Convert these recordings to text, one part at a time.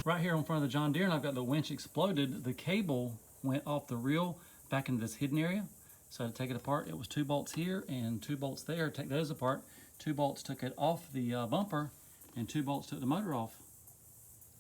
Right here in front of the John Deere, and I've got the winch exploded. The cable went off the reel back into this hidden area. So to take it apart, it was 2 bolts here and 2 bolts there. Take those apart. 2 bolts took it off the bumper, and 2 bolts took the motor off.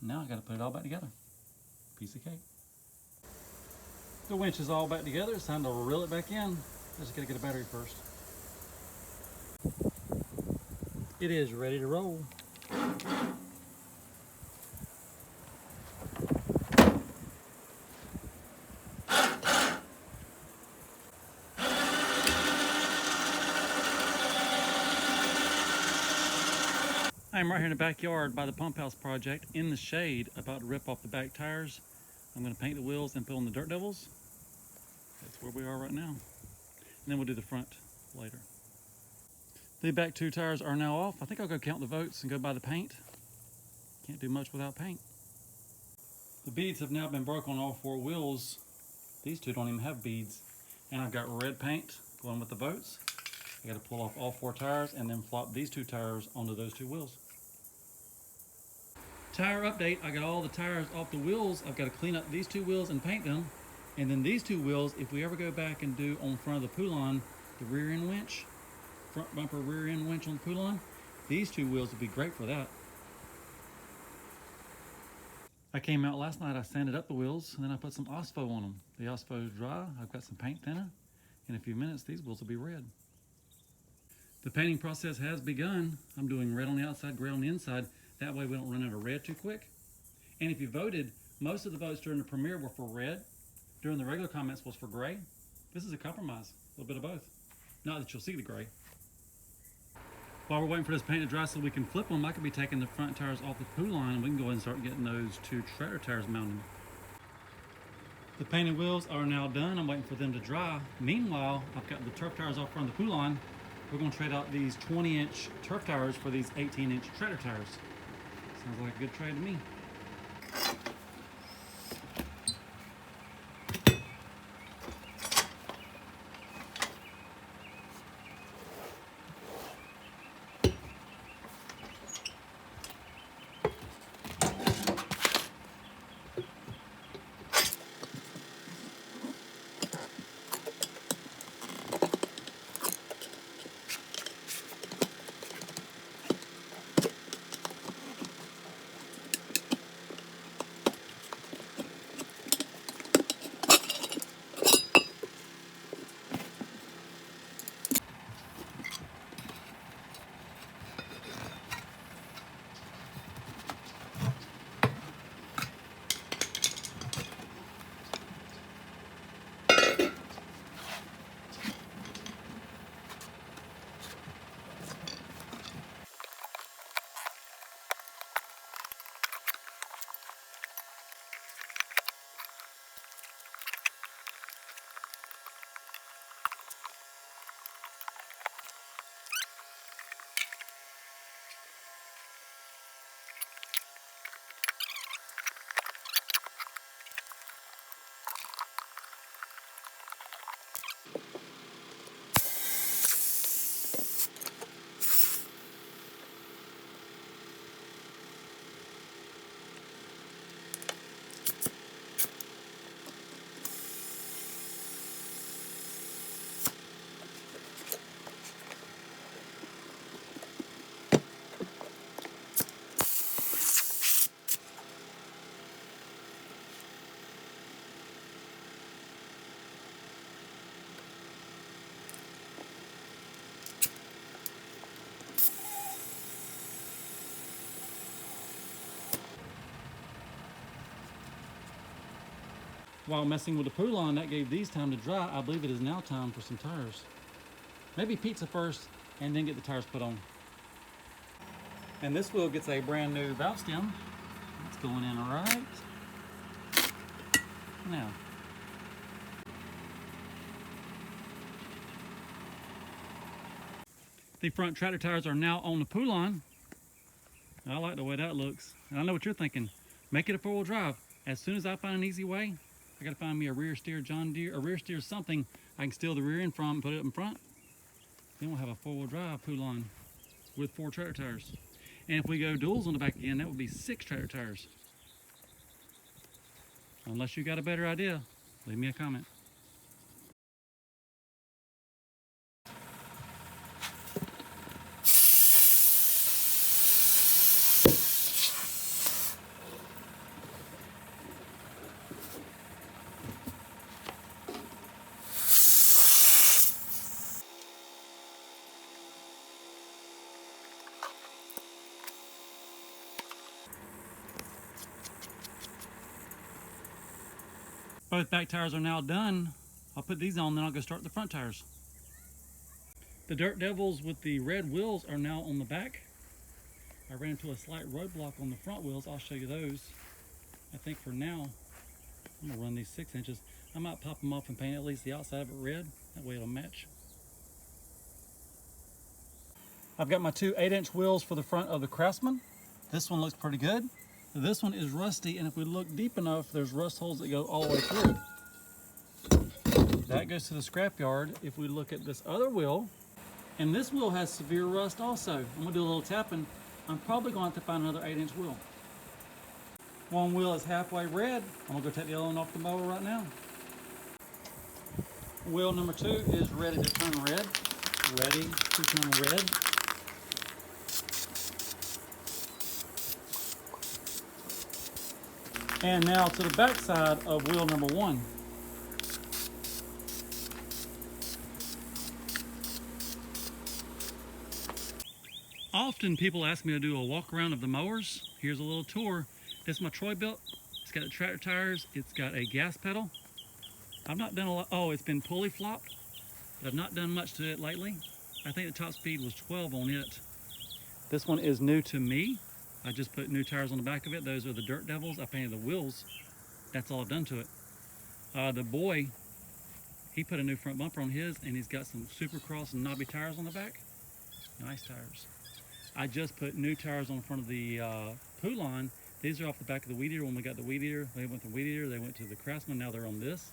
Now I got to put it all back together. Piece of cake. The winch is all back together. It's time to reel it back in. I just got to get a battery first. It is ready to roll. I'm right here in the backyard by the pump house project in the shade, about to rip off the back tires. I'm going to paint the wheels and fill in the dirt devils. That's where we are right now. And then we'll do the front later. The back 2 tires are now off. I think I'll go count the votes and go buy the paint. Can't do much without paint. The beads have now been broke on all 4 wheels. These 2 don't even have beads. And I've got red paint going with the votes. I got to pull off all 4 tires and then flop these 2 tires onto those 2 wheels. Tire update, I got all the tires off the wheels. I've got to clean up these 2 wheels and paint them. And then these 2 wheels, if we ever go back and do on front of the Poulon, the rear end winch, front bumper rear end winch on the Poulon, these 2 wheels would be great for that. I came out last night, I sanded up the wheels, and then I put some OSPO on them. The OSPO is dry, I've got some paint thinner. In a few minutes, these wheels will be red. The painting process has begun. I'm doing red on the outside, gray on the inside. That way we don't run out of red too quick. And if you voted, most of the votes during the premiere were for red. During the regular comments was for gray. This is a compromise, a little bit of both. Not that you'll see the gray. While we're waiting for this paint to dry so we can flip them, I could be taking the front tires off the Poulon and we can go ahead and start getting those 2 tractor tires mounted. The painted wheels are now done. I'm waiting for them to dry. Meanwhile, I've got the turf tires off front of the Poulon. We're going to trade out these 20-inch turf tires for these 18-inch tractor tires. Sounds like a good trade to me. While messing with the Poulon, that gave these time to dry. I believe it is now time for some tires. Maybe pizza first and then get the tires put on. And this wheel gets a brand new valve stem. It's going in right now. The front tractor tires are now on the Poulon. I like the way that looks. And I know what you're thinking. Make it a 4-wheel drive. As soon as I find an easy way, I gotta find me a rear steer John Deere, a rear steer something I can steal the rear end from and put it up in front. Then we'll have a 4-wheel drive Poulon with 4 tractor tires. And if we go duals on the back end, that would be 6 tractor tires. Unless you got a better idea, leave me a comment. Both back tires are now done. I'll put these on, then I'll go start the front tires. The Dirt Devils with the red wheels are now on the back. I ran into a slight roadblock on the front wheels. I'll show you those. I think for now, I'm gonna run these 6 inches. I might pop them off and paint at least the outside of it red. That way it'll match. I've got my two 8-inch wheels for the front of the Craftsman. This one looks pretty good. This one is rusty, and if we look deep enough, there's rust holes that go all the way through. That goes to the scrapyard. If we look at this other wheel, and this wheel has severe rust also. I'm gonna do a little tapping. I'm probably going to have to find another 8-inch wheel. One wheel is halfway red. I'm gonna go take the other one off the mower right now. Wheel number 2 is ready to turn red. Ready to turn red. And now to the back side of wheel number 1. Often people ask me to do a walk around of the mowers. Here's a little tour. This is my Troy built. It's got the tractor tires. It's got a gas pedal. I've not done a lot. Oh, it's been pulley flopped, but I've not done much to it lately. I think the top speed was 12 on it. This one is new to me. I just put new tires on the back of it. Those are the Dirt Devils. I painted the wheels. That's all I've done to it. The boy, he put a new front bumper on his, and he's got some Supercross and knobby tires on the back. Nice tires. I just put new tires on the front of the poo line. These are off the back of the weed eater. When we got the weed eater, they went to the weed eater, they went to the Craftsman, now they're on this.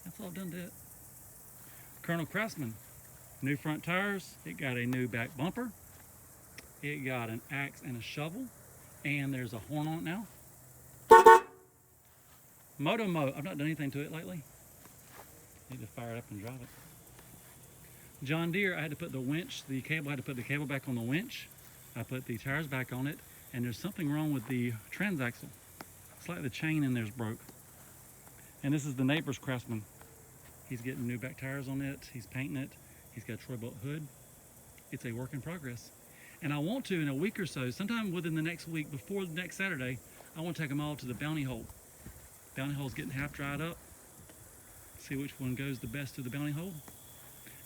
That's all I've done to it. Colonel Craftsman, new front tires. It got a new back bumper. It got an axe and a shovel, and there's a horn on it now. Moto Mo, I've not done anything to it lately. Need to fire it up and drive it. John Deere, I had to put the winch, the cable, I had to put the cable back on the winch. I put the tires back on it, and there's something wrong with the transaxle. It's like the chain in there's broke. And this is the neighbor's Craftsman. He's getting new back tires on it. He's painting it. He's got a Troy built hood. It's a work in progress. And I want to, in a week or so, sometime within the next week, before the next Saturday, I want to take them all to the bounty hole. Bounty hole's getting half dried up. See which one goes the best to the bounty hole.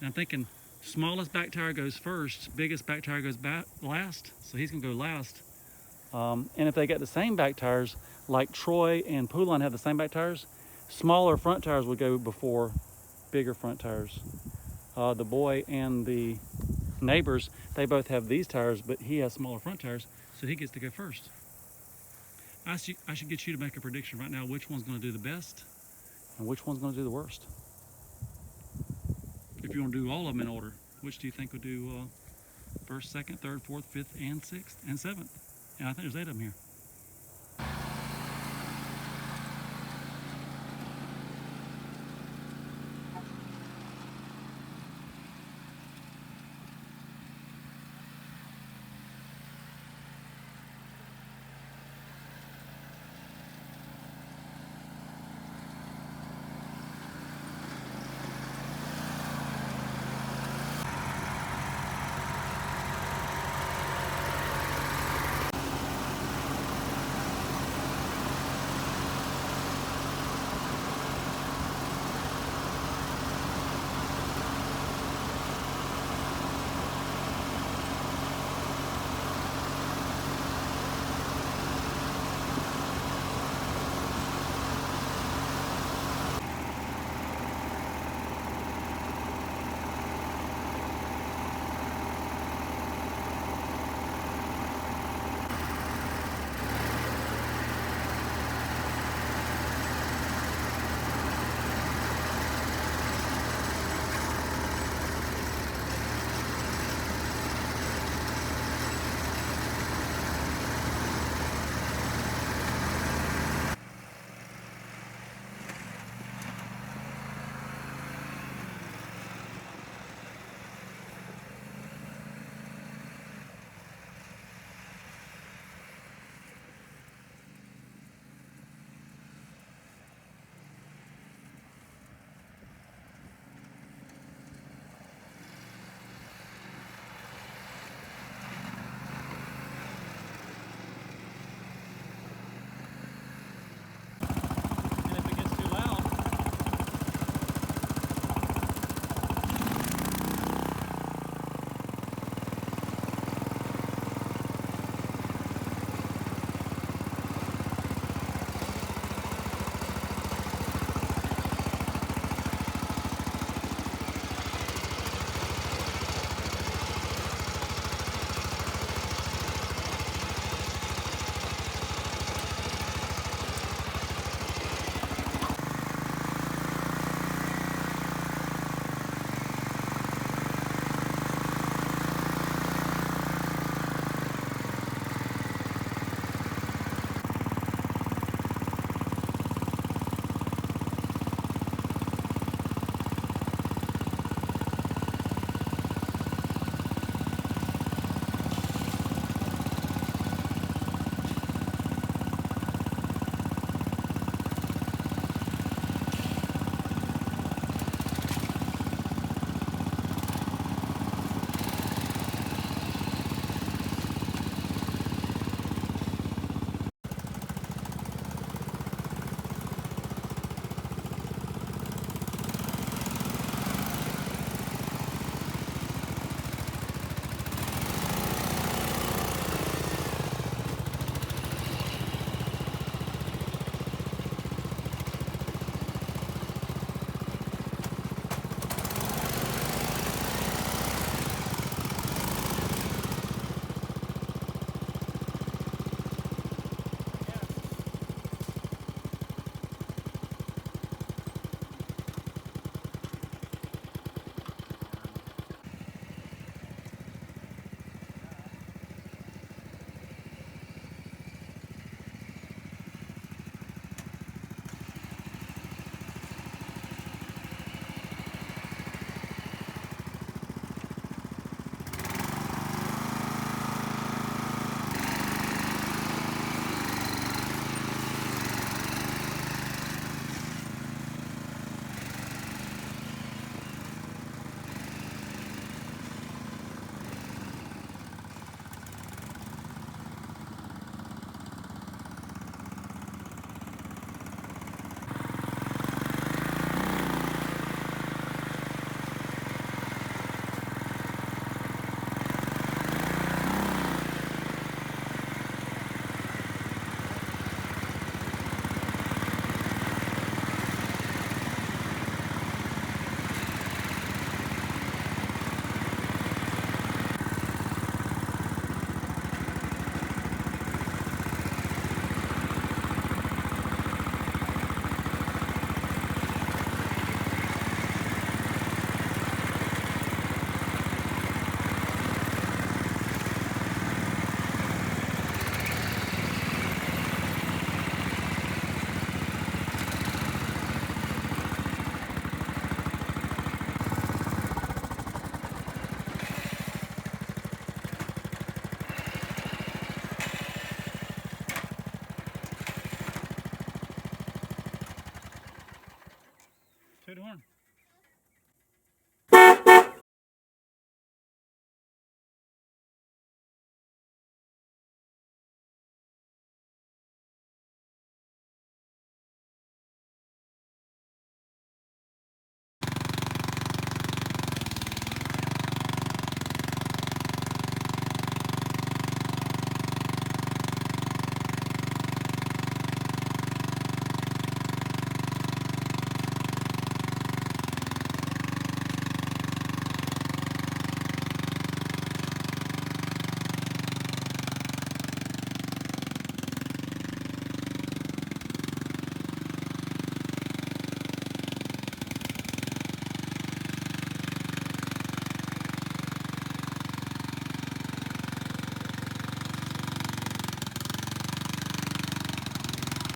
And I'm thinking smallest back tire goes first, biggest back tire goes back last, so he's gonna go last. And if they got the same back tires, like Troy and Poulon have the same back tires, smaller front tires would go before bigger front tires. The boy and the neighbors, they both have these tires, but he has smaller front tires, so he gets to go first. I should get you to make a prediction right now, which one's gonna do the best and which one's gonna do the worst. If you want to do all of them in order, which do you think will do first, second, third, fourth, fifth, and sixth, and seventh? And I think there's 8 of them here.